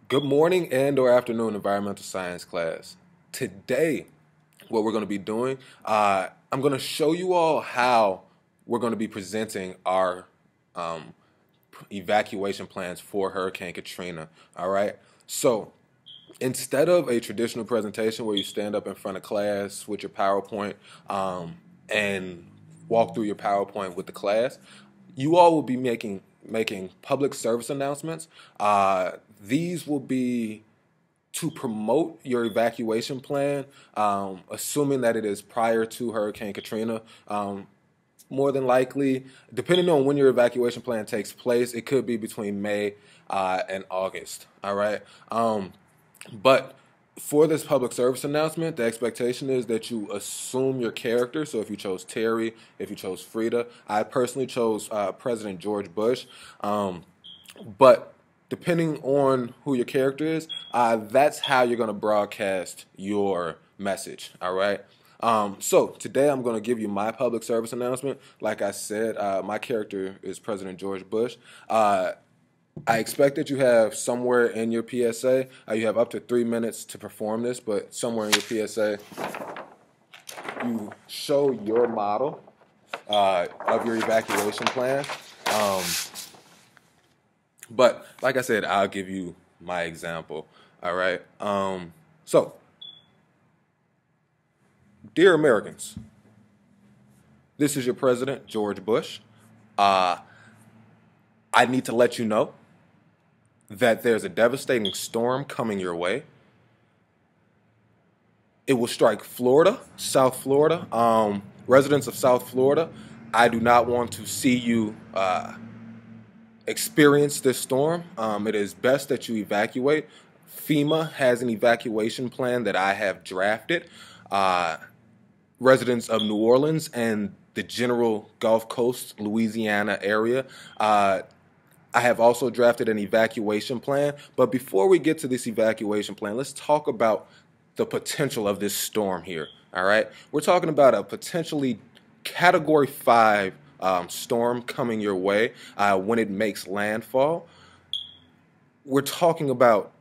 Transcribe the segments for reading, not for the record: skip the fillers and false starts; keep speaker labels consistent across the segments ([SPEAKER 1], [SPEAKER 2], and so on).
[SPEAKER 1] Good morning and or afternoon environmental science class. Today, what we're going to be doing, I'm going to show you all how we're going to be presenting our evacuation plans for Hurricane Katrina. All right. So instead of a traditional presentation where you stand up in front of class with your PowerPoint and walk through your PowerPoint with the class, you all will be making public service announcements. These will be to promote your evacuation plan, assuming that it is prior to Hurricane Katrina. More than likely, depending on when your evacuation plan takes place, it could be between May and August. All right. But for this public service announcement, the expectation is that you assume your character. So if you chose Terry, if you chose Frida, I personally chose President George Bush. But depending on who your character is, that's how you're going to broadcast your message. All right. So today I'm going to give you my public service announcement. Like I said, my character is President George Bush. I expect that you have somewhere in your PSA, you have up to 3 minutes to perform this, but somewhere in your PSA, you show your model of your evacuation plan. But like I said, I'll give you my example. All right. So, dear Americans, this is your President, George Bush. I need to let you know that there's a devastating storm coming your way. It will strike Florida, South Florida. Residents of South Florida, I do not want to see you experience this storm. It is best that you evacuate. FEMA has an evacuation plan that I have drafted. Residents of New Orleans and the general Gulf Coast, Louisiana area, I have also drafted an evacuation plan. But before we get to this evacuation plan, let's talk about the potential of this storm here. All right. We're talking about a potentially Category 5 storm coming your way when it makes landfall. We're talking about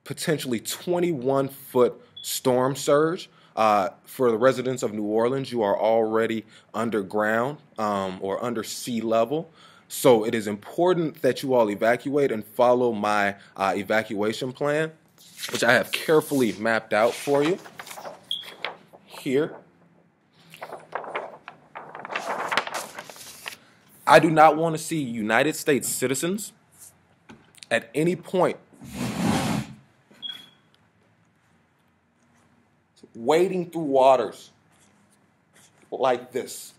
[SPEAKER 1] potentially 21-foot storm surge. For the residents of New Orleans, you are already underground or under sea level. So it is important that you all evacuate and follow my evacuation plan, which I have carefully mapped out for you here. I do not want to see United States citizens at any point wading through waters like this,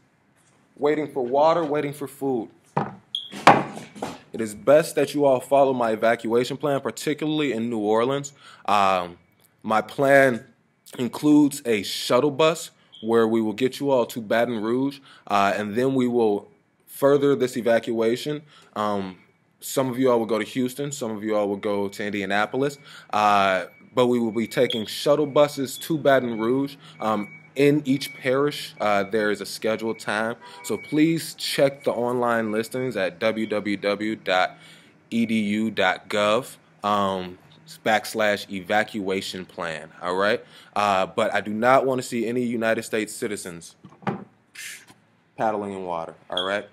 [SPEAKER 1] waiting for water, waiting for food. It is best that you all follow my evacuation plan, particularly in New Orleans. My plan includes a shuttle bus where we will get you all to Baton Rouge, and then we will further this evacuation. Some of you all will go to Houston, some of you all will go to Indianapolis, but we will be taking shuttle buses to Baton Rouge. In each parish, there is a scheduled time, so please check the online listings at www.edu.gov/evacuation plan. All right, but I do not want to see any United States citizens paddling in water. All right.